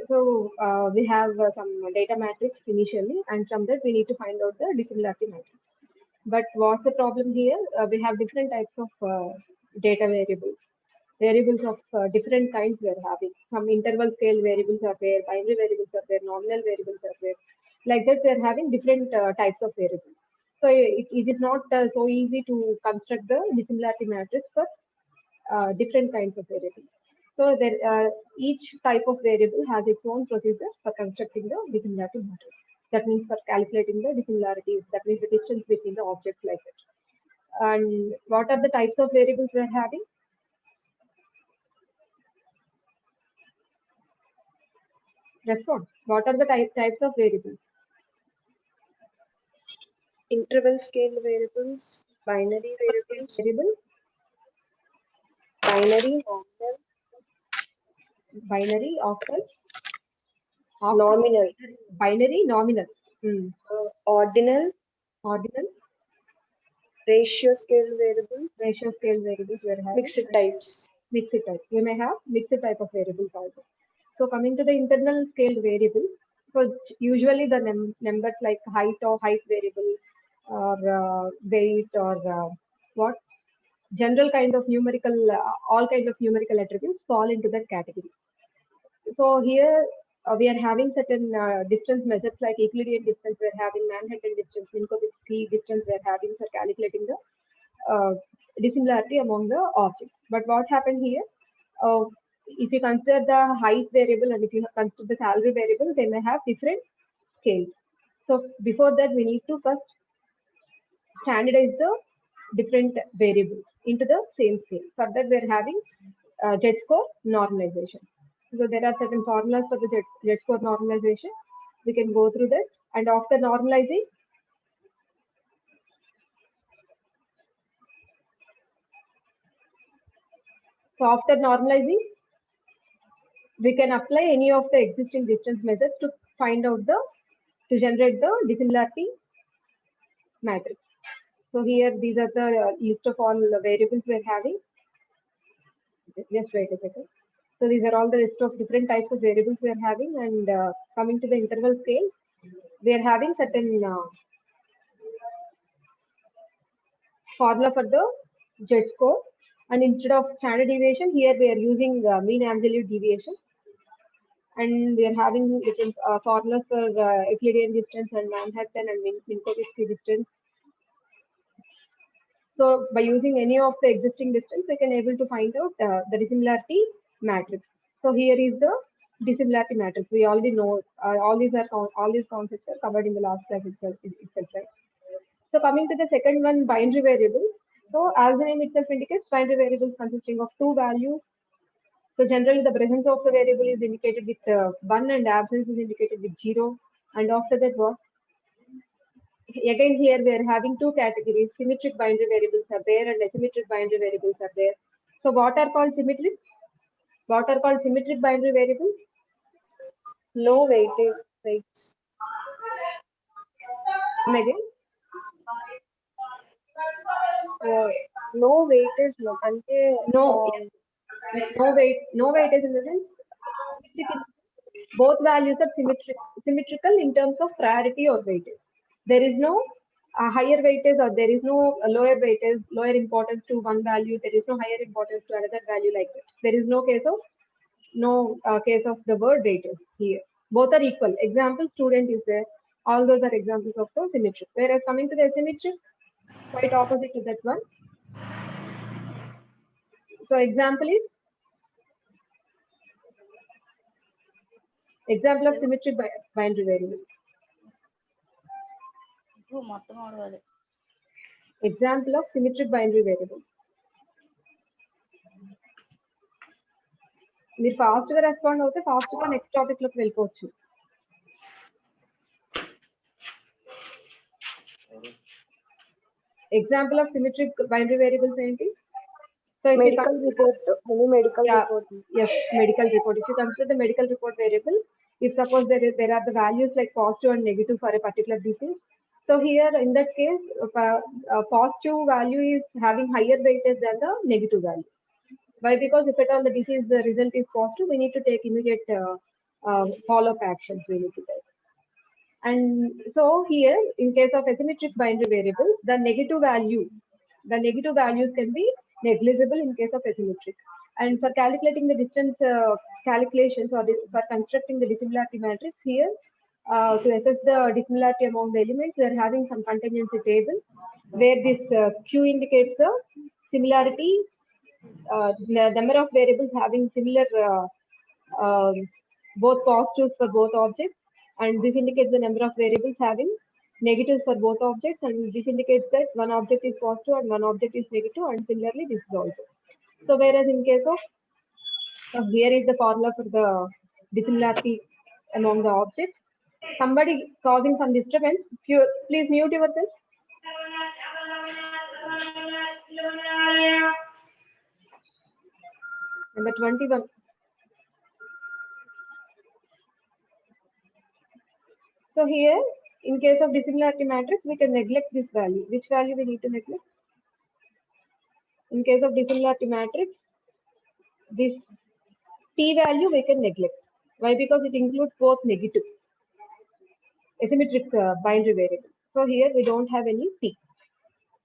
We have some data matrix initially, and from that we need to find out the dissimilarity matrix. But what's the problem here? We have different types of data variables. Variables of different kinds we are having. Some interval scale variables are there, binary variables are there, nominal variables are there. Like that, we are having different types of variables. So it is not so easy to construct the dissimilarity matrix for different kinds of variables. So there, each type of variable has its own procedure for constructing the dissimilarity matrix. That means for calculating the dissimilarities, that means the distance between the objects like that. And what are the types of variables we are having? Respond. What are the types of variables? Interval scale variables, binary variables, binary, nominal, binary, octal, nominal, binary, nominal, ordinal, ordinal, ratio scale variables, we are having mixed types. Mixed types. We may have mixed type of variables also. So coming to the internal scale variable, so usually the numbers like height or height variable or weight or what general kind of numerical, all kinds of numerical attributes fall into that category. So here we are having certain distance measures like Euclidean distance, we are having Manhattan distance, Minkowski distance, we are having for calculating the dissimilarity among the objects. But what happened here? If you consider the height variable and if you consider the salary variable, they may have different scales. So before that, we need to first standardize the different variables into the same scale. For that, we are having Z-score normalization. So there are certain formulas for the Z-score normalization. We can go through that. And after normalizing, we can apply any of the existing distance methods to find out to generate the dissimilarity matrix. So here, these are the list of all the variables we are having. Just wait a second. So these are all the list of different types of variables we are having, and coming to the interval scale, we are having certain formula for the Z-score, and instead of standard deviation, here we are using mean absolute deviation, and we are having different formulas for Euclidean distance and Manhattan and Minkowski distance. So by using any of the existing distance, we can able to find out the dissimilarity matrix. So here is the dissimilarity matrix. We already know all these concepts are covered in the last class itself, right? So coming to the second one, binary variable. So as the name itself indicates, binary variables consisting of two values. So generally the presence of the variable is indicated with 1 and absence is indicated with 0. And after that what? Again here we are having two categories. Symmetric binary variables are there and asymmetric binary variables are there. So what are called symmetric? What are called symmetric binary variables? No weights. Come again? No weightage. No weight is in the sense both values are symmetrical in terms of priority or weightage. There is no higher weightage or there is no lower weightage, lower importance to one value. There is no higher importance to another value like that. There is no case of the word weightage here. Both are equal. Example, student is there. All those are examples of the symmetric. Whereas coming to the asymmetric, quite opposite to that one. So example of symmetric binary variable. Example of symmetric binary variable. మీరు ఫాస్ట్గా respond అవుతే ఫాస్ట్గా next టాపిక్లోకి వెళ్ళిపోవచ్చు. Example of symmetric binary variables ఏంటి? So if medical report. Yes, medical report. If you consider the medical report variable, if suppose there are the values like positive and negative for a particular disease, so here in that case, positive value is having higher weightage than the negative value. Why? Because if at all the disease the result is positive, we need to take immediate follow-up actions we need to take. And so here, in case of asymmetric binary variables, the negative values can be negligible in case of asymmetric. And for calculating the distance calculations or for constructing the dissimilarity matrix here, to assess the dissimilarity among the elements, we are having some contingency table where this Q indicates the similarity, the number of variables having similar both positives for both objects, and this indicates the number of variables having negatives for both objects, and this indicates that one object is positive and one object is negative, and similarly this is also. So whereas in case of here is the formula for the dissimilarity among the objects. Somebody causing some disturbance. Please mute yourself. Number 21. So here, in case of dissimilarity matrix, we can neglect this value. Which value we need to neglect? In case of dissimilarity matrix, this p value we can neglect. Why? Because it includes both negative asymmetric binary variable. So here we don't have any p.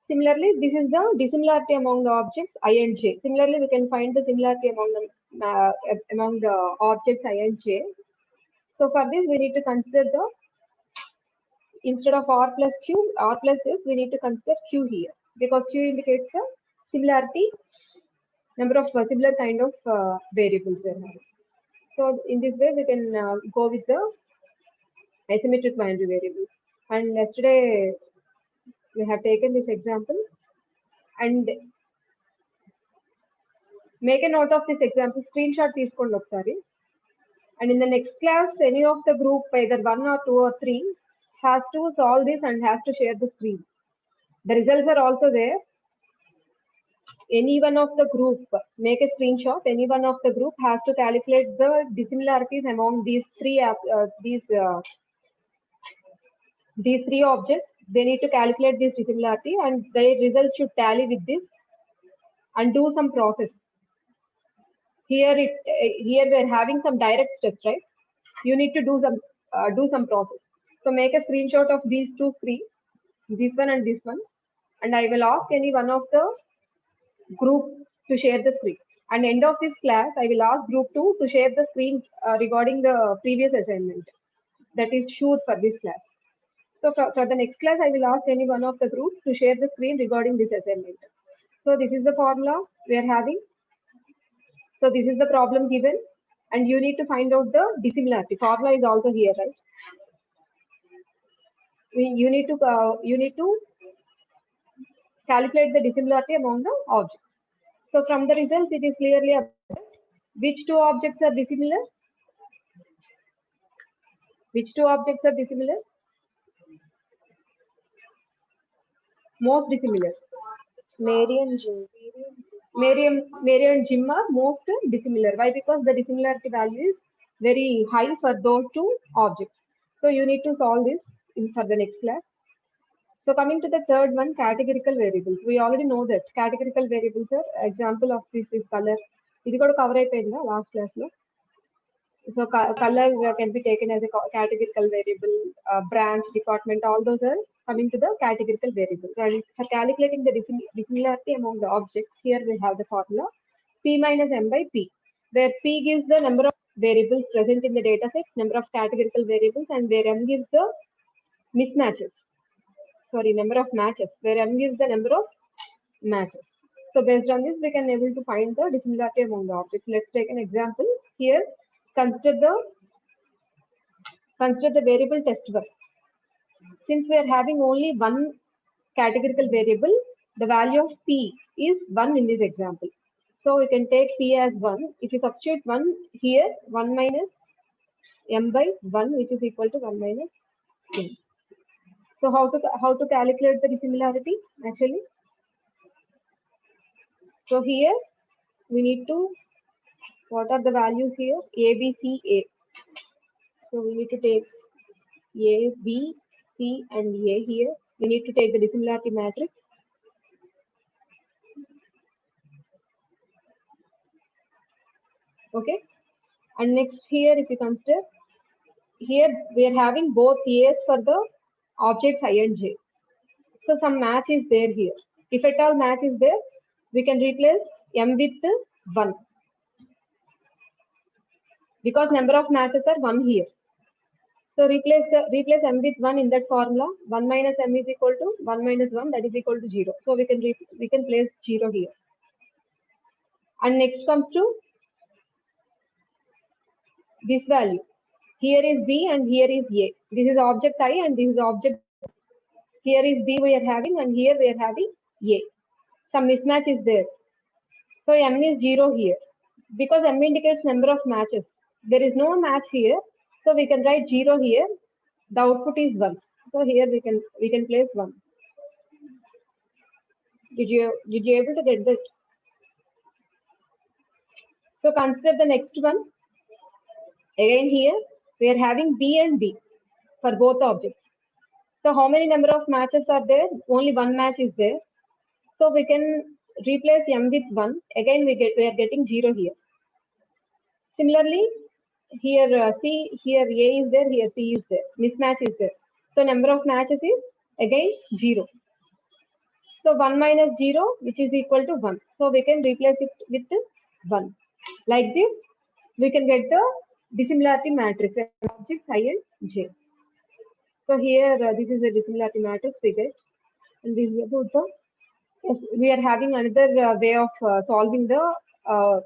Similarly, this is the dissimilarity among the objects I and j. Similarly, we can find the similarity among the objects I and j. So for this, we need to consider the, instead of r plus q, r plus s, we need to consider q here, because q indicates the similarity, number of similar kind of variables we are having. So in this way, we can go with the asymmetric binary variables. And yesterday, we have taken this example, and make a note of this example, screenshot తీసుకోండి ఒకసారి. And in the next class, any of the group, either 1 or 2 or 3, has to solve this and has to share the screen. The results are also there. Any one of the group, make a screenshot. Any one of the group has to calculate the dissimilarities among these three objects. They need to calculate this dissimilarity, and their results should tally with this and do some process. Here we're having some direct steps, right? You need to do some process. So make a screenshot of these two screens, this one and this one, and I will ask any one of the group to share the screen. And end of this class, I will ask group 2 to share the screen regarding the previous assignment. That is sure for this class. So for the next class, I will ask any one of the groups to share the screen regarding this assignment. So this is the formula we are having. So this is the problem given, and you need to find out the dissimilarity. Formula is also here, right? You need to calculate the dissimilarity among the objects. So from the results, it is clearly apparent which two objects are dissimilar. Which two objects are dissimilar? Most dissimilar. Mary and Jim. Mary and Jim are most dissimilar. Why? Because the dissimilarity value is very high for those two objects. So you need to solve this for the next class. So coming to the third one, categorical variables. We already know that categorical variables are example of this is color. This got cover అయిపోయిందా last class లో. So color can be taken as a categorical variable, branch, department, all those are coming to the categorical variable. And for calculating the dissimilarity among the objects, here we have the formula P minus M by P, where P gives the number of variables present in the data set, number of categorical variables, and where M gives the mismatches. Sorry, number of matches, where M gives the number of matches. So based on this, we can able to find the dissimilarity among the objects. Let's take an example. Here, consider the variable test work. Since we are having only one categorical variable, the value of P is 1 in this example. So we can take P as 1. If you substitute 1 here, 1 minus M by 1, which is equal to 1 minus M. So how to calculate the dissimilarity actually? So here we need to, what are the values here? A, B, C, A. So we need to take A, B, C and A here. We need to take the dissimilarity matrix. Okay. And next here, if you consider, here we are having both A's for the objects I and J. So some match is there here. If at all match is there, we can replace M with 1. Because number of matches are 1 here. So replace M with 1 in that formula. 1 minus M is equal to 1 minus 1, that is equal to 0. So we can place 0 here. And next comes to this value. Here is B and here is A. This is object I and this is object. Here is B we are having and here we are having A. Some mismatch is there. So M is 0 here. Because M indicates number of matches. There is no match here. So we can write 0 here. The output is 1. So here we can place 1. Did you able to get that? So consider the next one. Again here we are having B and B for both objects. So how many number of matches are there? Only one match is there. So we can replace M with 1. Again we are getting 0 here. Similarly, here C, here A is there, here C is there. Mismatch is there. So number of matches is again 0. So 1 minus 0, which is equal to 1. So we can replace it with 1. Like this, we can get the dissimilarity matrix objects I and J. So here this is a dissimilarity matrix we get, and this is about the. Yes, we are having another way of solving the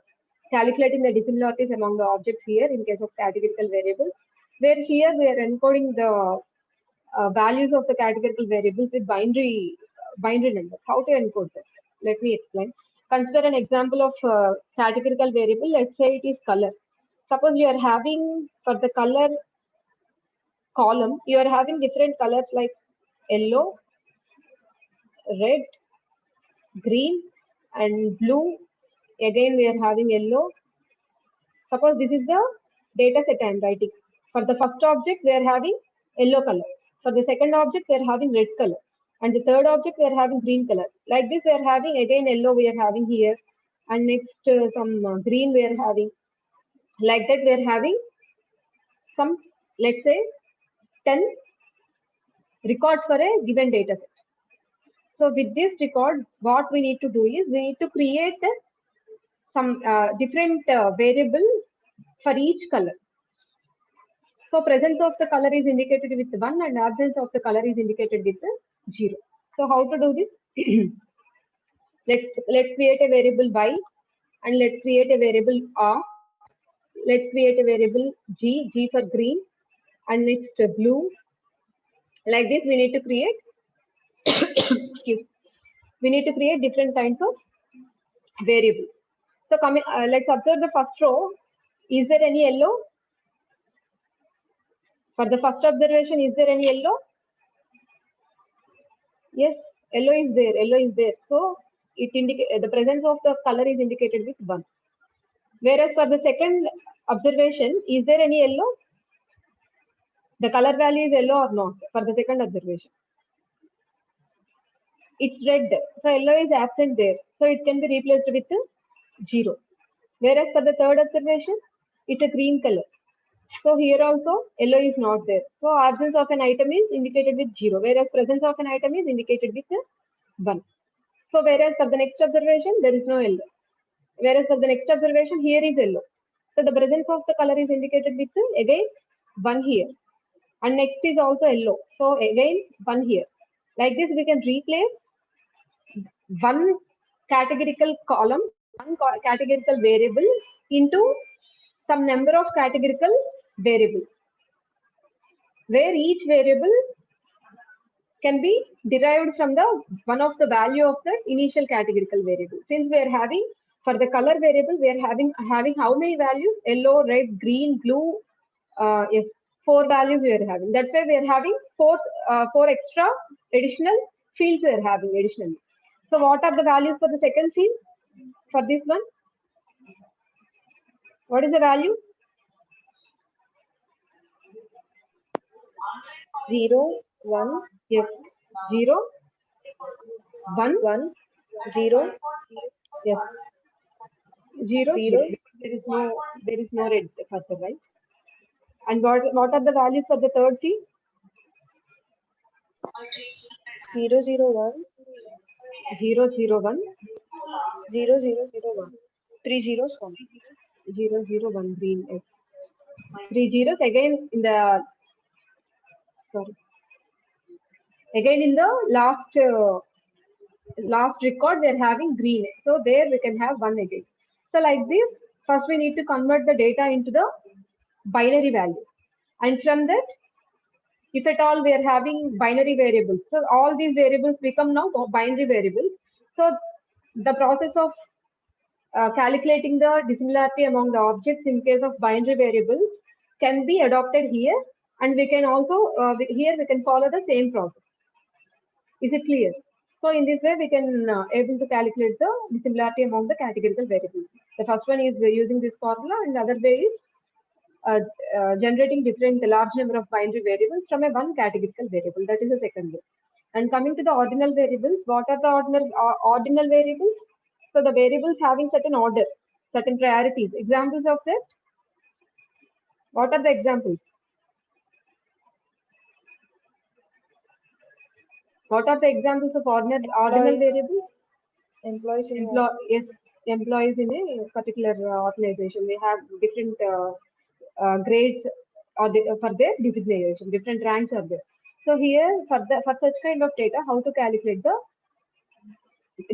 calculating the dissimilarities among the objects here in case of categorical variables, where here we are encoding the values of the categorical variables with binary numbers. How to encode that? Let me explain. Consider an example of categorical variable. Let's say it is color. Suppose you are having for the color column, you are having different colors like yellow, red, green, and blue. Again, we are having yellow. Suppose this is the data set I am writing. For the first object, we are having yellow color. For the second object, we are having red color. And the third object, we are having green color. Like this, we are having again yellow we are having here. And next some green we are having. Like that, we are having some, let's say, 10 records for a given data set. So with this record, what we need to do is we need to create some different variable for each color. So presence of the color is indicated with 1 and absence of the color is indicated with 0. So how to do this? let's create a variable Y and let's create a variable R. Let's create a variable G for green, and next blue. Like this, we need to create. We need to create different kinds of variables. So let's observe the first row. Is there any yellow? For the first observation, is there any yellow? Yes, yellow is there. Yellow is there. So it indicates the presence of the color is indicated with 1. Whereas for the second observation, is there any yellow? The color value is yellow or not for the second observation? It's red. So yellow is absent there. So it can be replaced with 0. Whereas for the third observation, it's a green color. So here also yellow is not there. So absence of an item is indicated with 0, whereas presence of an item is indicated with 1. So whereas for the next observation, there is no yellow. Whereas for the next observation, here is yellow. So the presence of the color is indicated with again 1 here. And next is also yellow. So again 1 here. Like this, we can replace one categorical column, one categorical variable into some number of categorical variables, where each variable can be derived from the one of the value of the initial categorical variable. Since we are having for the color variable, we are having how many values? Yellow, red, green, blue. Yes, 4 values we are having. That's why we are having four extra additional fields we are having additionally. So what are the values for the second field? For this one, what is the value? 0, 1. Yes, 0, 1, 1, 0. yes, 0, 0. there is no red cursor, right? And what are the values for the third field? 0, 0, 1, 0, 0, 1, 0, 0, 0, 1. 3 zeros, 1. 0, 0, 1 green. Yes. 3 zeros again in the sorry. Again in the last record we are having green. So there we can have 1 again. So like this, first we need to convert the data into the binary value. And from that, if at all we are having binary variables, so all these variables become now binary variables. So the process of calculating the dissimilarity among the objects in case of binary variables can be adopted here, and we can also here we can follow the same process. Is it clear? So in this way we can able to calculate the dissimilarity among the categorical variables. The first one is using this formula, and the other way is generating different large number of binary variables from a one categorical variable. That is the second way. And coming to the ordinal variables, what are the ordinal variables? So the variables having certain order, certain priorities. Examples of that? What are the examples? What are the examples of ordinal variables? Employees in Yes, employees in a particular organization. They have different grades for their designation. Different ranks are there. So here, for such kind of data, how to calculate the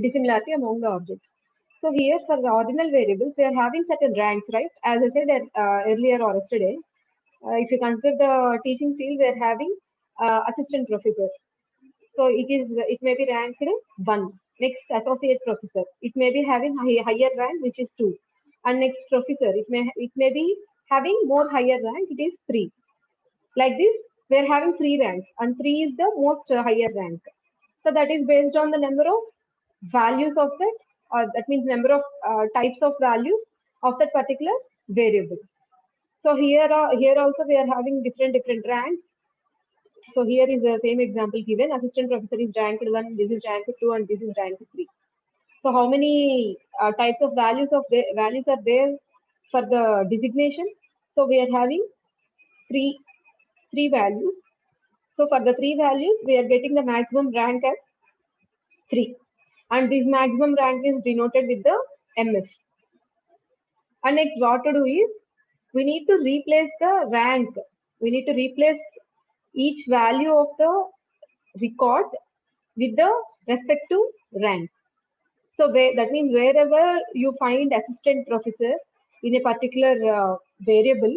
dissimilarity among the objects. So here, for the ordinal variables, they are having certain ranks, right? As I said earlier or yesterday, if you consider the teaching field, we are having assistant professor. So it may be ranked 1. Next, associate professor. It may be having higher rank, which is 2. And next, professor. It may be having more higher rank. It is 3. Like this, we are having 3 ranks, and 3 is the most higher rank. So that is based on the number of values of that, or that means number of types of values of that particular variable. So here also we are having different ranks. So here is the same example given. Assistant professor is ranked 1, this is ranked 2, and this is ranked 3. So how many types of values are there for the designation? So we are having three values. So for the 3 values, we are getting the maximum rank as 3. And this maximum rank is denoted with the MS. And next, what to do is, we need to replace the rank. We need to replace each value of the record with the respective rank. So that means wherever you find assistant professor in a particular variable,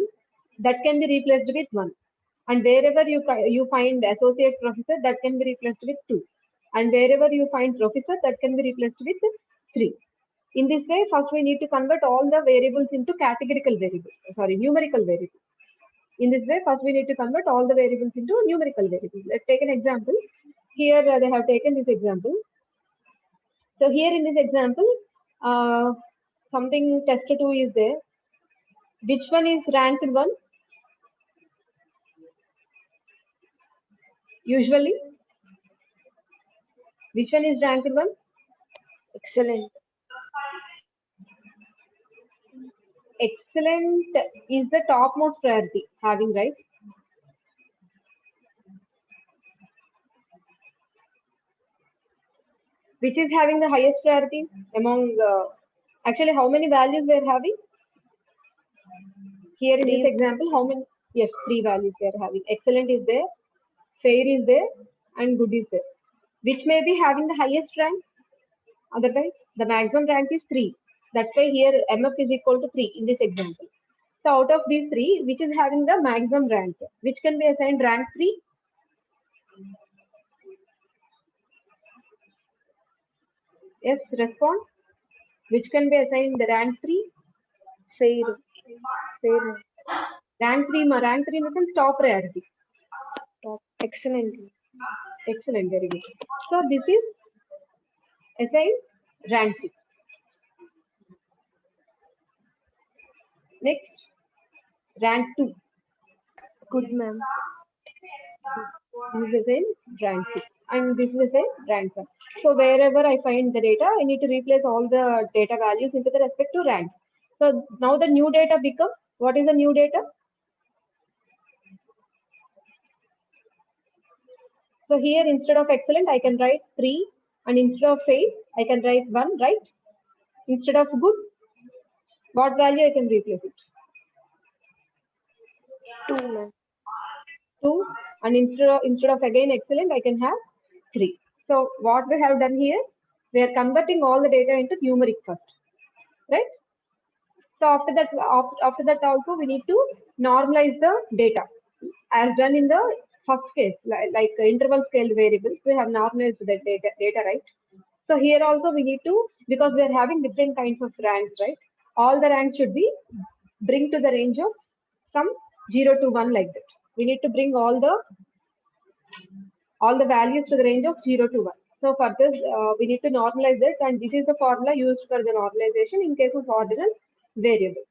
that can be replaced with 1. And wherever you find associate professor, that can be replaced with 2. And wherever you find professor, that can be replaced with 3. In this way, first we need to convert all the variables into numerical variables. In this way, first we need to convert all the variables into numerical variables. Let's take an example. Here they have taken this example. So here in this example, something test 2 is there. Which one is ranked 1? Usually, which one is ranked 1? Excellent. Excellent is the topmost priority having, right? Which is having the highest priority among actually how many values we are having? Here in this example, how many? Yes, 3 values we are having. Excellent is there, fair is there, and good is there. Which may be having the highest rank? Otherwise, the maximum rank is 3. That's why here MF is equal to 3 in this example. So out of these 3, which is having the maximum rank? Which can be assigned rank 3? Yes, respond. Which can be assigned the rank 3? Fair. Rank 3 means top priority. Excellent. Excellent, very good. So this is assigned rank 3. Next, rank 2. Good, ma'am. This is assigned rank 2. And this is assigned rank 1. So wherever I find the data, I need to replace all the data values into the respective rank. So now the new data becomes, what is the new data? So here instead of excellent, I can write 3, and instead of fail, I can write 1, right? Instead of good, what value I can replace it? 2, ma'am. 2, and instead of again excellent, I can have 3. So what we have done here, we are converting all the data into numeric first, right? So after that also we need to normalize the data as done in the first case, like interval scale variables. We have normalized the data, right? So here also we need to, because we are having different kinds of ranks, right? All the ranks should be bring to the range of from 0 to 1 like that. We need to bring all the values to the range of 0 to 1. So for this, we need to normalize this, and this is the formula used for the normalization in case of ordinal variable.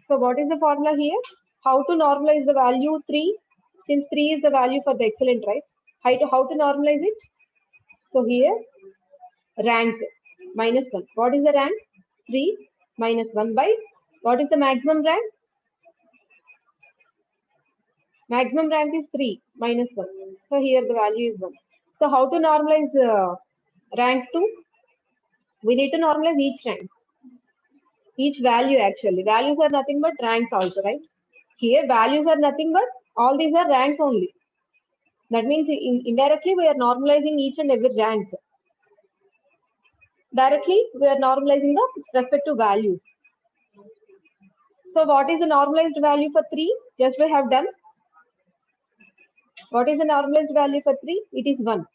So what is the formula here? How to normalize the value 3, since 3 is the value for the excellent, right? How to normalize it? So here, rank minus 1. What is the rank? 3 minus 1 by, what is the maximum rank? Maximum rank is 3 minus 1. So here the value is 1. So how to normalize rank 2? We need to normalize each rank. Each value actually. Values are nothing but ranks also, right? Here values are nothing but all these are ranks only. That means indirectly we are normalizing each and every rank. Directly we are normalizing the respective values. So what is the normalized value for 3? Just we have done. What is the normalized value for 3? It is 1.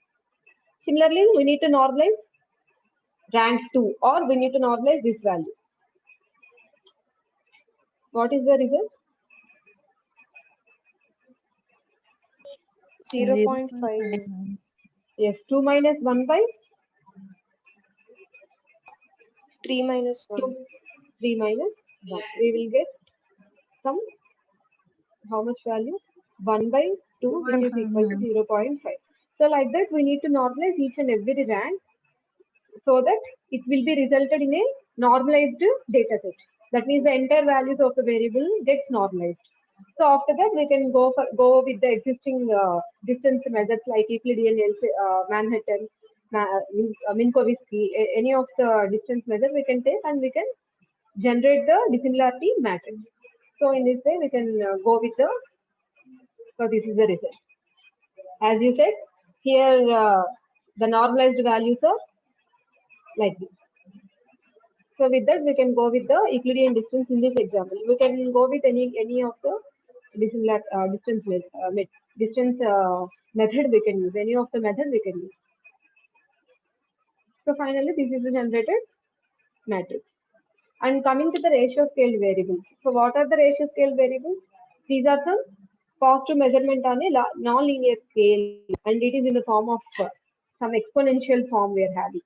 Similarly, we need to normalize rank 2, or we need to normalize this value. What is the result? 0.5. Yes, 2 minus 1 by 3 minus 1. 3 minus 1. We will get some, how much value? 1 by 2, which is equal to 0.5. So like that, we need to normalize each and every rank so that it will be resulted in a normalized data set. That means the entire values of the variable gets normalized. So after that, we can go with the existing distance methods like Euclidean, Manhattan, Minkowski, any of the distance method we can take, and we can generate the dissimilarity matrix. So in this way, we can go with the, so this is the result. As you said, here the normalized values are like this. So with that, we can go with the Euclidean distance in this example. We can go with any of the dissimilar distance method we can use. Any of the method we can use. So finally, this is the generated matrix. And coming to the ratio scale variables. So what are the ratio scale variables? These are some positive measurement on a non-linear scale, and it is in the form of some exponential form we are having.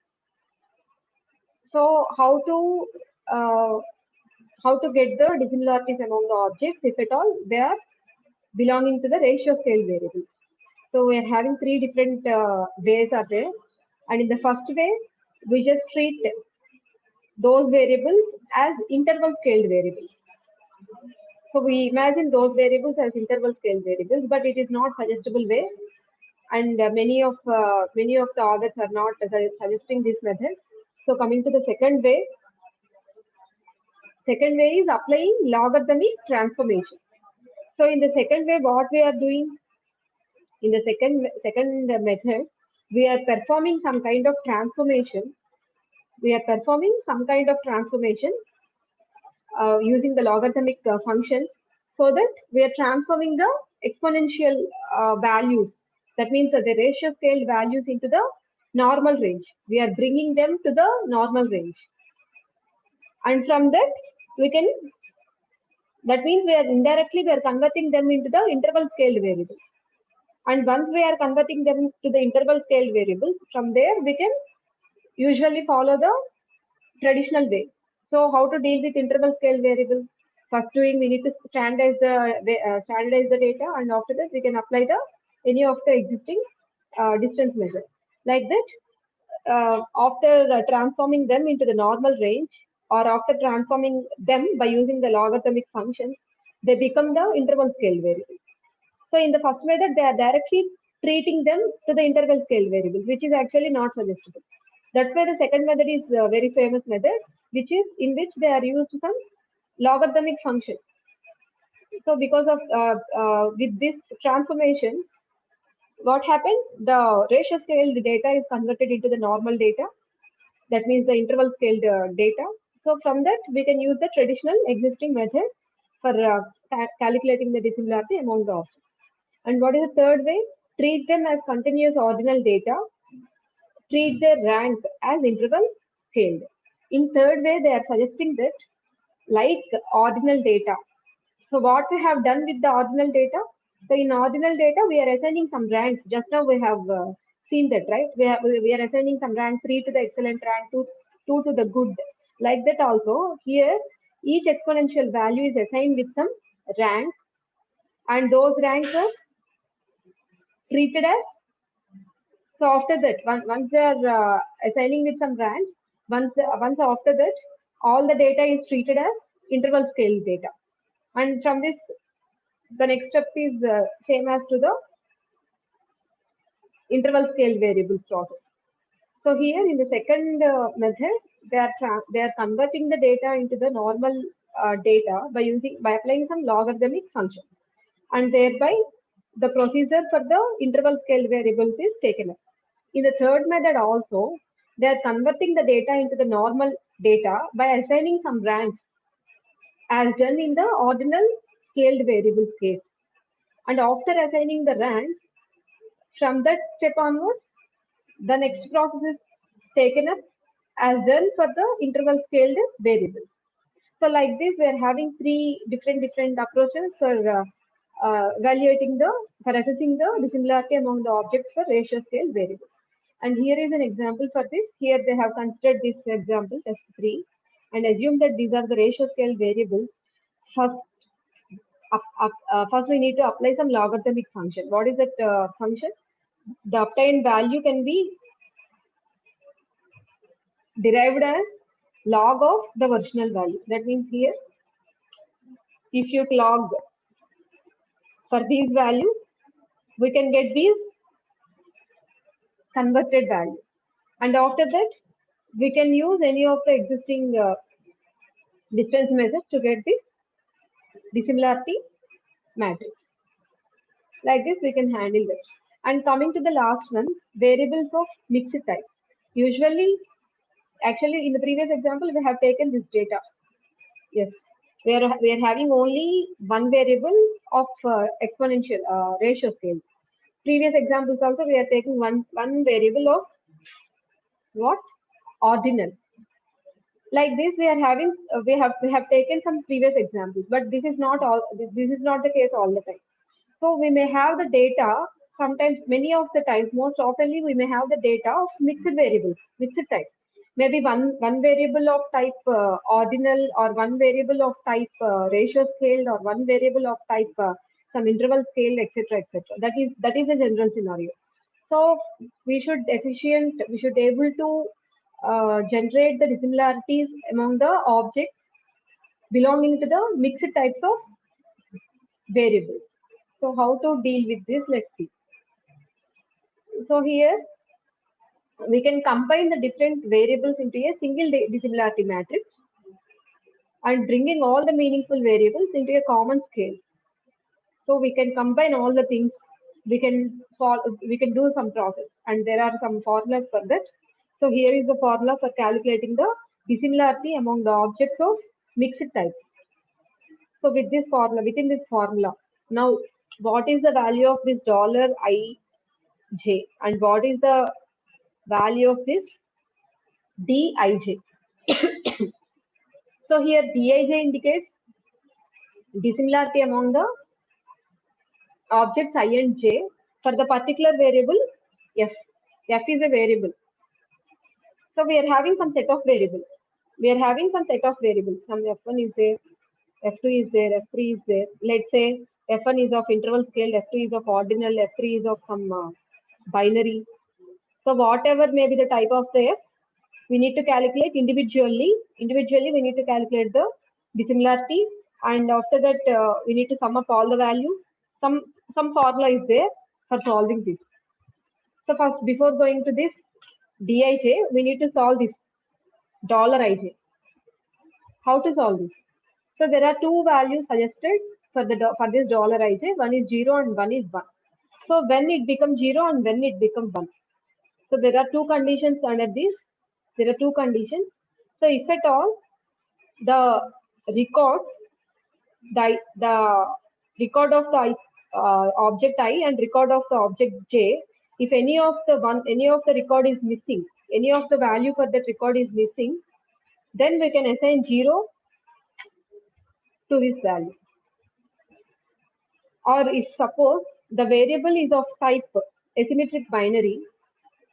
So how to get the dissimilarities among the objects, if at all they are belonging to the ratio scale variables. So we are having 3 different ways are there, and in the first way, we just treat those variables as interval scaled variables. So we imagine those variables as interval scale variables, but it is not suggestible way, and many of the authors are not suggesting this method. So coming to the second way is applying logarithmic transformation. So in the second way, what we are doing in the second method, we are performing some kind of transformation. Using the logarithmic function, so that we are transforming the exponential values. That means that the ratio scale values into the normal range. We are bringing them to the normal range. And from that, that means we are converting them into the interval scale variable. And once we are converting them to the interval scale variables, from there we can usually follow the traditional way. So how to deal with interval scale variables? First we need to standardize the data, and after that we can apply any of the existing distance measure. Like that, after transforming them into the normal range, or after transforming them by using the logarithmic functions, they become the interval scale variable. So in the first method, they are directly treating them to the interval scale variable, which is actually not suggestible. That's why the second method is a very famous method, which is in which they are used some logarithmic function. So because of with this transformation, what happens? The ratio scaled data is converted into the normal data. That means the interval scaled data. So from that, we can use the traditional existing method for calculating the dissimilarity among the objects. And what is the third way? Treat them as continuous ordinal data. Treat their rank as interval scaled. In third way, they are suggesting that like ordinal data. So what we have done with the ordinal data? So in ordinal data, we are assigning some ranks. Just now we have seen that, right? We are assigning some rank 3 to the excellent rank, 2 to the good. Like that also, here each exponential value is assigned with some rank, and those ranks are treated as. So after that, once they are assigning with some rank, once after that, all the data is treated as interval scale data. And from this, the next step is same as to the interval scale variables process. So here in the second method, they are converting the data into the normal data by applying some logarithmic function, and thereby the procedure for the interval scale variables is taken up. In the third method also, they are converting the data into the normal data by assigning some ranks as done in the ordinal scaled variables case. And after assigning the ranks, from that step onwards, the next process is taken up as done for the interval scaled variables. So like this, we are having three different approaches for assessing the dissimilarity among the objects for ratio scale variables. And here is an example for this. Here they have considered this example, test 3, and assume that these are the ratio scale variables. First, first we need to apply some logarithmic function. What is that function? The obtained value can be derived as log of the original value. That means here, if you log for these values, we can get these converted values. And after that, we can use any of the existing distance methods to get this dissimilarity matrix. Like this, we can handle this. And coming to the last one, variables of mixed type. Usually, actually, in the previous example, we have taken this data. Yes, we are having only one variable of exponential ratio scale. Previous examples also, we are taking one variable of what? Ordinal. Like this, we are having we have taken some previous examples, but this is not all. This is not the case all the time. So we may have the data. Sometimes, many of the times, most oftenly, we may have the data of mixed variables, mixed type. Maybe one variable of type ordinal, or one variable of type ratio scale, or one variable of type some interval scale, etc., etc. That is a general scenario. So we should able to generate the dissimilarities among the objects belonging to the mixed types of variables. So how to deal with this? Let's see. So here we can combine the different variables into a single dissimilarity matrix and bringing all the meaningful variables into a common scale. So we can combine all the things. We can do some process, and there are some formulas for that. So here is the formula for calculating the dissimilarity among the objects of mixed type. So with this formula, within this formula, now what is the value of this $ij, and what is the value of this dij? So here dij indicates dissimilarity among the objects I and j for the particular variable f. F is a variable. So we are having some set of variables. Some f1 is there, f2 is there, f3 is there. Let's say f1 is of interval scale, f2 is of ordinal, f3 is of some binary. So whatever may be the type of the f, we need to calculate individually. Individually, we need to calculate the dissimilarity, and after that, we need to sum up all the values. Some formula is there for solving this. So first, before going to this Dij, we need to solve this $ij. How to solve this? So there are two values suggested for this $ij. One is 0 and one is 1. So when it becomes 0 and when it becomes 1. So there are two conditions under this. There are two conditions. So if at all the record, the record of the object I and record of the object j, if any of the record is missing, any of the value for that record is missing, then we can assign 0 to this value. Or if suppose the variable is of type asymmetric binary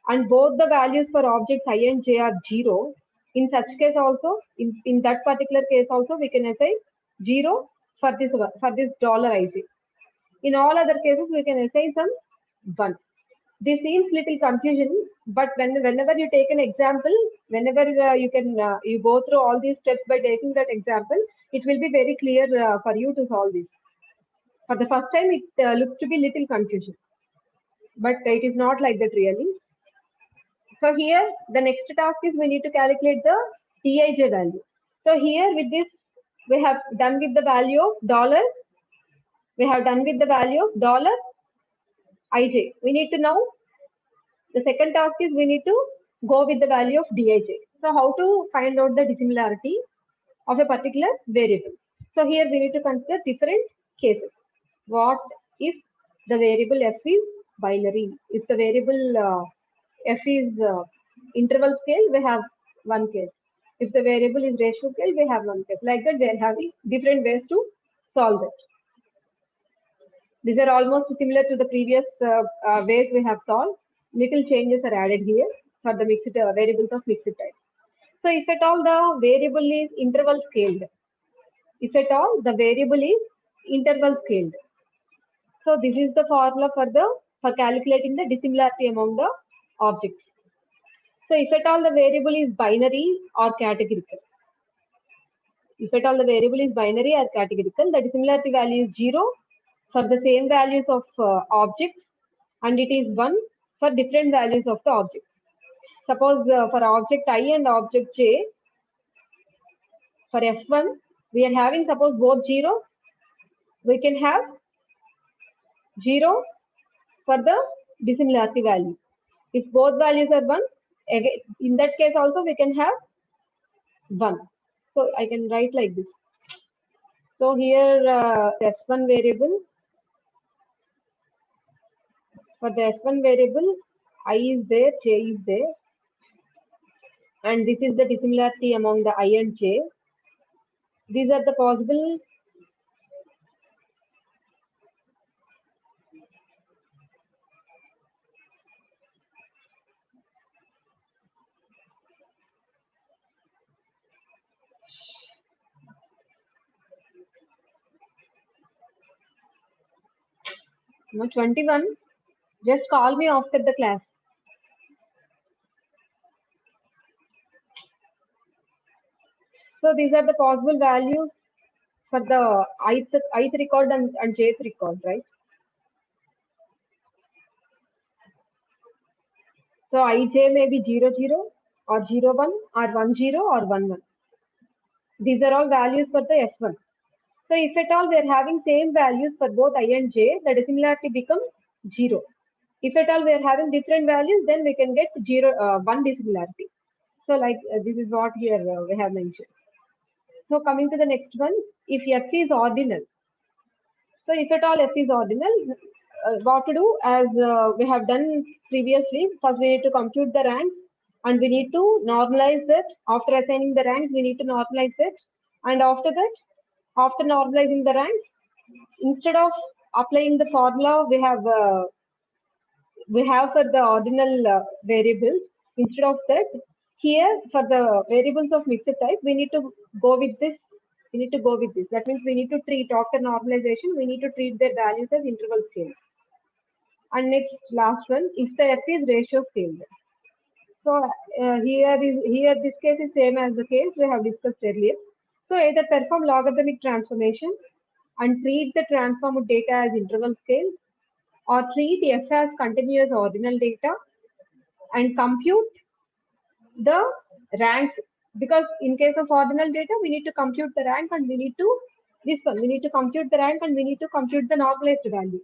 and both the values for objects I and j are 0, in such case also, in that particular case also, we can assign 0 for this $ij. In all other cases, we can assign some 1. This seems little confusion, but whenever you take an example, whenever you go through all these steps by taking that example, it will be very clear for you to solve this. For the first time, it looks to be little confusion, but it is not like that really. So here, the next task is we need to calculate the Tij value. So here with this, we have done with the value of $. We have done with the value of $ij. We need to now, the second task is we need to go with the value of Dij. So how to find out the dissimilarity of a particular variable? So here we need to consider different cases. What if the variable f is binary? If the variable f is interval scale, we have one case. If the variable is ratio scale, we have one case. Like that, they are having different ways to solve it. These are almost similar to the previous ways we have solved. Little changes are added here for the mixed variables of mixed type. So if at all the variable is interval scaled, if at all the variable is interval scaled, so this is the formula for calculating the dissimilarity among the objects. So if at all the variable is binary or categorical, if at all the variable is binary or categorical, the dissimilarity value is 0 for the same values of objects, and it is 1 for different values of the object. Suppose for object I and object j, for f1, we are having suppose both 0, we can have 0 for the dissimilarity value. If both values are 1, again, in that case also we can have 1. So I can write like this. So here f1 variable, for the f1 variable, I is there, j is there, and this is the dissimilarity among the I and j. These are the possible no, 21. Just call me after the class. So these are the possible values for the ith record and jth record, right? So ij may be 0, 0 or 0, 1 or 1, 0 or 1, 1. These are all values for the f1. So if at all we are having same values for both I and j, the dissimilarity becomes 0. If at all we are having different values, then we can get 1 dissimilarity. So like this is what here we have mentioned. So coming to the next one, if f is ordinal. So if at all f is ordinal, what to do as we have done previously, first we need to compute the ranks and we need to normalize that. After assigning the ranks, we need to normalize it. And after that, after normalizing the ranks, instead of applying the formula we have for the ordinal variables, instead of that, here for the variables of mixed type, we need to go with this. That means we need to treat, after normalization, we need to treat their values as interval scale. And next, last one, if the f is ratio scaled. So here this case is same as the case we have discussed earlier. So either perform logarithmic transformation and treat the transformed data as interval scale, or treat f as continuous ordinal data and compute the ranks, because in case of ordinal data we need to compute the rank and we need to compute the rank and we need to compute the normalized value.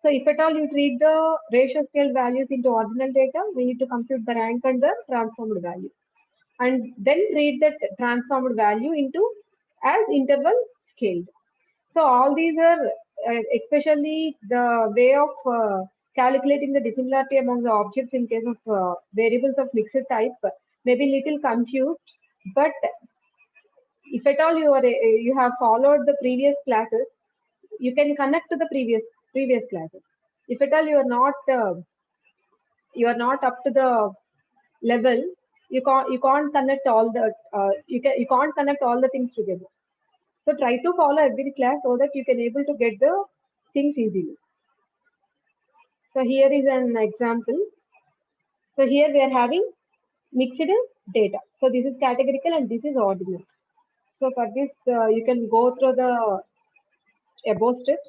So if at all you treat the ratio scale values into ordinal data, we need to compute the rank and the transformed value, and then treat that transformed value into as interval scaled. So all these are, especially the way of calculating the dissimilarity among the objects in case of variables of mixed type, may be little confused. But if at all you have followed the previous classes, you can connect to the previous classes. If at all you are not up to the level, you can't connect all the you can't connect all the things together. So try to follow every class so that you can able to get the things easily. So here is an example. So here we are having mixed data. So this is categorical and this is ordinal. So for this, you can go through the above steps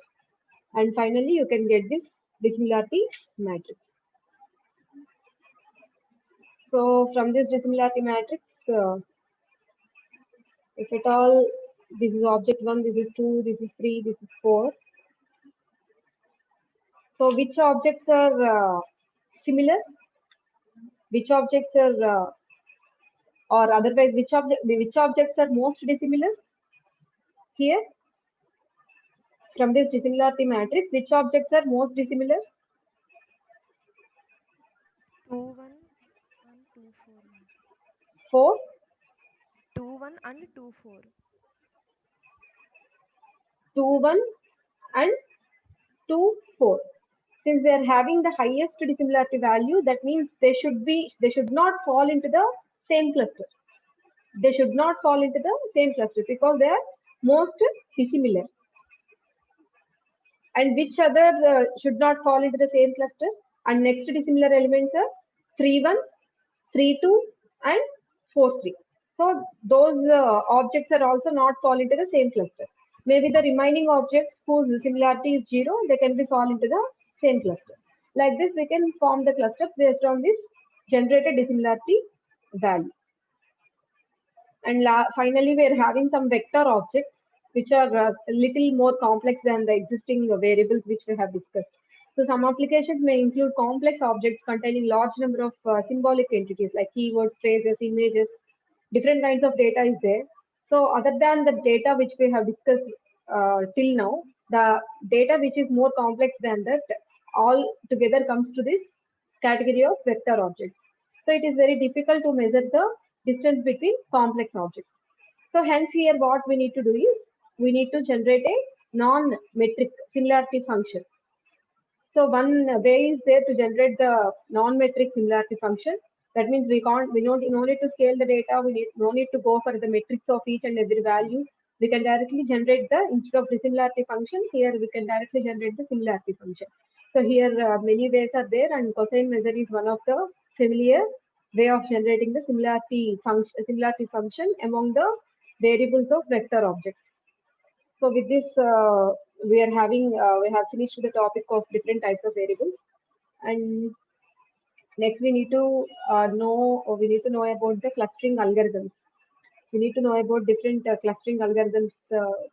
and finally you can get this dissimilarity matrix. So from this dissimilarity matrix, if at all this is object 1, this is 2, this is 3, this is 4. So which objects are similar? Which objects are or otherwise which objects are most dissimilar? Here from this dissimilarity matrix, which objects are most dissimilar? 2, 1 and 2, 4. 4, 2, 1 and 2, 4. 2, 1 and 2, 4. Since they are having the highest dissimilarity value, that means they should not fall into the same cluster. They should not fall into the same cluster because they are most dissimilar. And which other should not fall into the same cluster? And next dissimilar elements are 3, 1, 3, 2 and 4, 3. So those objects are also not fall into the same cluster. Maybe the remaining objects whose similarity is 0, they can be fall into the same cluster. Like this, we can form the cluster based on this generated dissimilarity value. And finally, we are having some vector objects which are a little more complex than the existing variables which we have discussed. So some applications may include complex objects containing large number of symbolic entities like keywords, phrases, images, different kinds of data is there. So other than the data which we have discussed till now, the data which is more complex than that all together comes to this category of vector objects. So it is very difficult to measure the distance between complex objects. So hence here what we need to do is we need to generate a non-metric similarity function. So one way is there to generate the non-metric similarity function. That means we don't need to scale the data. We no need to go for the metrics of each and every value. We can directly generate the, instead of dissimilarity function, here we can directly generate the similarity function. So here many ways are there, and cosine measure is one of the familiar way of generating the similarity function among the variables of vector objects. So with this, we have finished the topic of different types of variables, and next we need to know about the clustering algorithms. We need to know about different clustering algorithms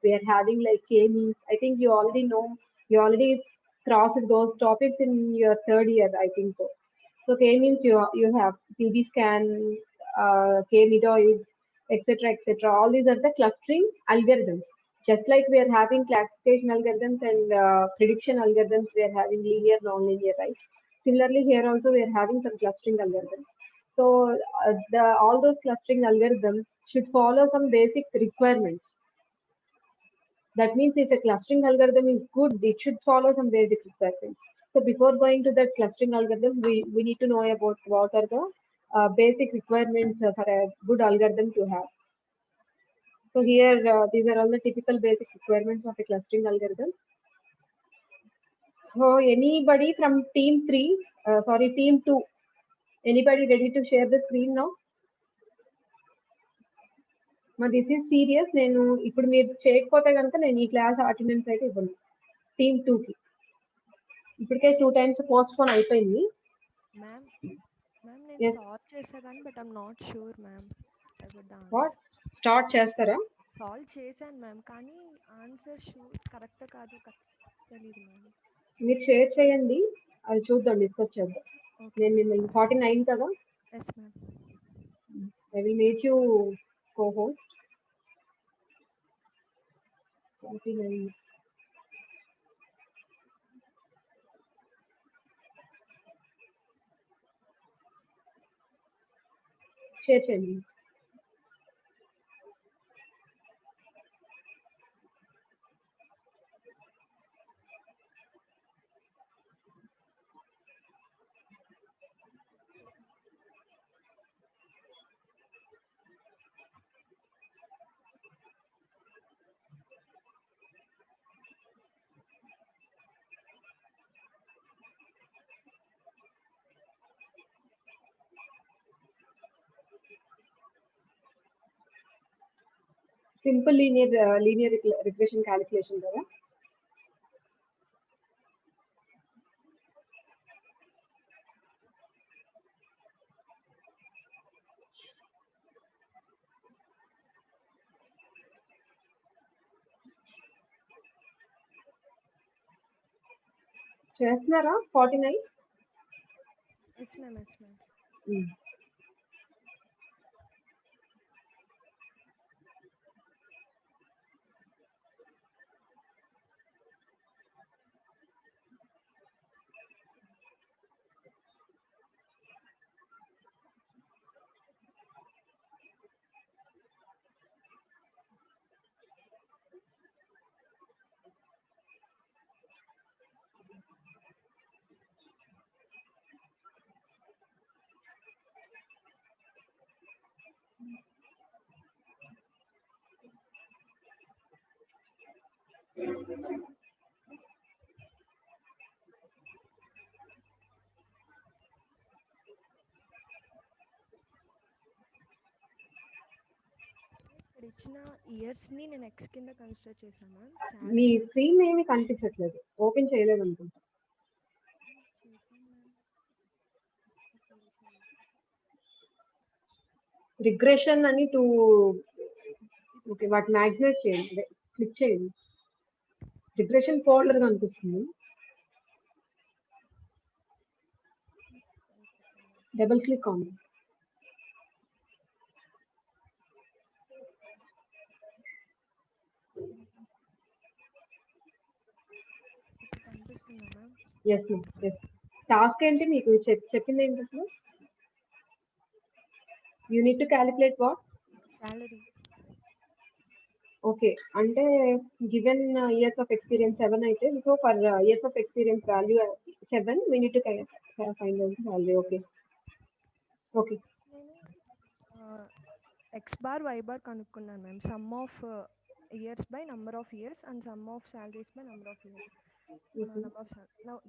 we are having, like K-means. I think you already know. You already crossed those topics in your third year, I think so. So K-means you have PB scan, K-medoid, etc., etc. All these are the clustering algorithms. Just like we are having classification algorithms and prediction algorithms, we are having linear, non-linear, right? Similarly, here also we are having some clustering algorithms. So all those clustering algorithms should follow some basic requirements. That means if a clustering algorithm is good, it should follow some basic requirements. So before going to that clustering algorithm, we need to know about what are the basic requirements for a good algorithm to have. So here, these are all the typical basic requirements of a clustering algorithm. So anybody from team 2, Anybody ready to share the screen now? మా this is serious. నేను ఇప్పుడు మీరు చేయకపోతే కనుక నేను ఈ class attendance అయితే ఇవ్వను. టీమ్ 2కి ఇప్పటికే 2 times పోస్ట్ పోన్ అయిపోయింది. మ్యామ్ నేను సాల్వ్ చేసా కానీ but I'm not sure ma'am about the what start చేస్తారా? సాల్వ్ చేశాను మ్యామ్ కానీ ఆన్సర్ కరెక్ట్ కాదు తెలియదు మ్యామ్. మీరు షేర్ చేయండి, అది చూద్దాం, డిస్కస్ చేద్దాం. నేను మిమ్మల్ని 49 కదా. Yes ma'am. I will make you co-host. 49. Share చేయండి. సింపుల్ లీనియర్ రిగ్రెషన్ క్యాలిక్యులేషన్ కదా. చేస్తున్నారా? 49. Yes ma'am. ఇక్కడ ఇచ్చిన ఇయర్స్ ని నేను ఎక్స్ కింద కన్సిడర్ చేశాను మ్యామ్. మీ స్క్రీన్ ఏమి కనిపించట్లేదు, ఓపెన్ చేయలేదు అనుకుంటా. రిగ్రెషన్ అని ఓకే, వాటి మ్యాగ్నైజ్ చేయండి, క్లిక్ చేయండి. రిగ్రెషన్ ఫోల్డర్ కనిపిస్తుంది, double click on. Yes yes. Task ఏంటి మీకు చెప్పింది ఏంటి అసలు? You need to calculate what? Salary. Okay, అంటే గివెన్ ఇయర్స్ ఆఫ్ ఎక్స్పీరియన్స్ 7 అయితే, so for years of experience value 7 we need to find out the value. Okay okay. నేను X bar Y bar కనుక్కున్నాను ma'am. Sum of years by number of years and sum of salaries by number of years.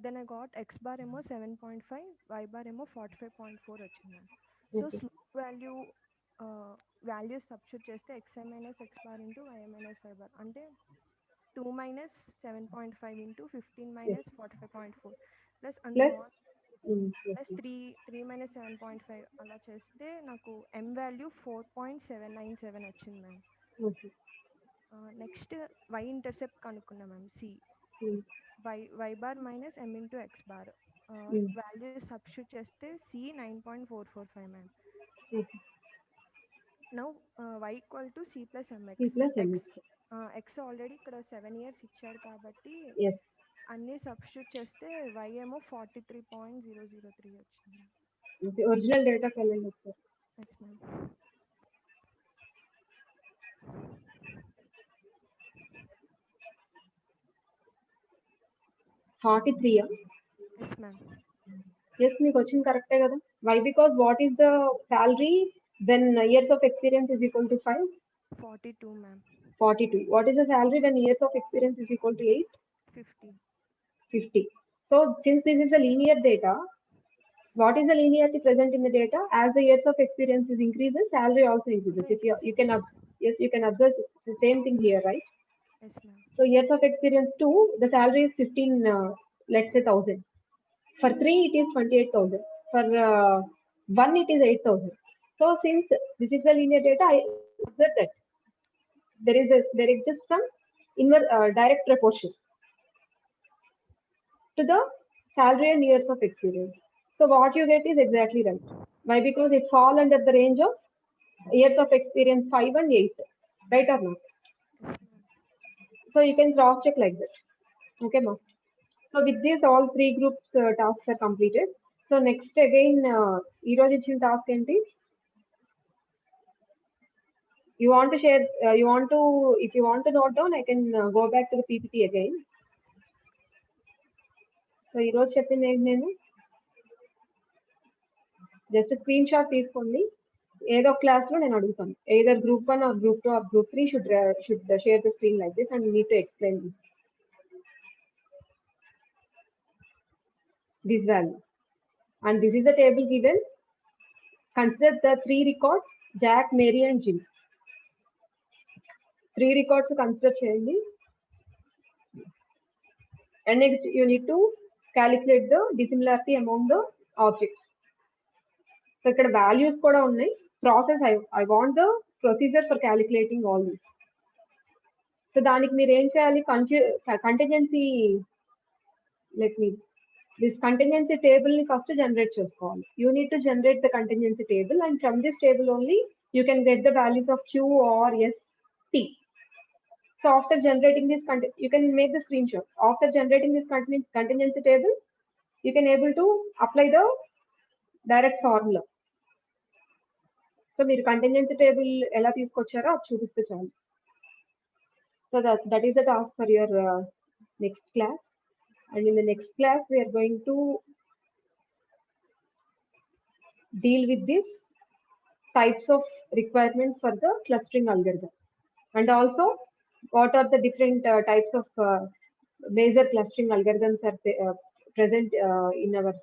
Then I got X bar ఏమో 7.5, Y bar ఏమో 45.4 వచ్చింది ma'am. So slope values substitute చేస్తే xi minus X bar into Y minus Y bar అంటే 2 minus 7.5 into 15 minus 45.4 plus plus 3 minus 7.5 అలా చేస్తే నాకు m value 4.797 వచ్చింది ma'am. Next Y intercept కనుక్కున్నా ma'am. C Y bar minus m into X bar value substitute చేస్తే C 9.445 ma'am. Now y equal to c plus m x. X already ఇక్కడ 7 years ఇచ్చాడు కాబట్టి అన్ని సబ్స్టిట్యూట్ చేస్తే y ఏమో 43.003 వచ్చింది. ఒరిజినల్ డేటాకి వెళ్ళండి sir. Yes ma'am. Yes ma'am. Yes, మీకు వచ్చింది కరెక్టే కదా. Why? Because what is the salary when years of experience is equal to 5? 42 ma'am. 42. What is the salary when years of experience is equal to 8? 50. 50. So since this is a linear data, What is the linearity present in the data? As the years of experience is increases, salary also increases. If you can yes, you can observe the same thing here, right? Yes, ma'am. So years of experience 2, the salary is 15, let's say 1,000. For 3, it is 28,000. For 1, it is 8,000. So since this is the linear data, I observe that there is just some direct proportion to the salary and years of experience. So what you get is exactly right. Why? Because it falls under the range of years of experience 5 and 8, right or not? Yes, ma'am. So you can cross check like that. Okay, ma'am. So with this, all 3 groups tasks are completed. So next again, erosion task enti. You want to share? If you want to note down, I can go back to the PPT again. So ఈరోజు చెప్పింది ఏంటి నేను just screen shot తీసుకోండి ఏదో class లో నేను అడుగుతాను either group 1 or group 2 or group 3 should share the screen like this and you need to explain this value. And this is the table given. Consider the 3 records, Jack, Mary and Jim. 3 records consider cheyandi. And next you need to calculate the dissimilarity among the objects. So ఇక్కడ values కూడా ఉన్నాయి. Process I want the procedure for calculating all this. So దానికి మీరు ఏం చేయాలి contingency this contingency table ni first generate చేసుకోవాలి. You need to generate the contingency table and from this table only you can get the values of Q, R, S, T. So after generating this, you can make the screenshot. After generating this contingency table, you can able to apply the direct formula. So మీరు contingency table ఎలా తీసుకొచ్చారో అది చూపిస్తే చాలు. So that is the task for your next class. And in the next class, we are going to deal with these types of requirements for the clustering algorithm. And also, what are the different types of major clustering algorithms are present in our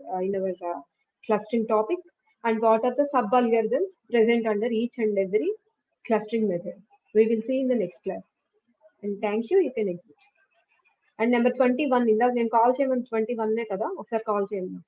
clustering topic, and what are the sub algorithms present under each and every clustering method. We will see in the next class. And thank you. You can exit. And number 21, ఇందాక నేను call చేయమని 21 కదా ఒకసారి call చేయండి.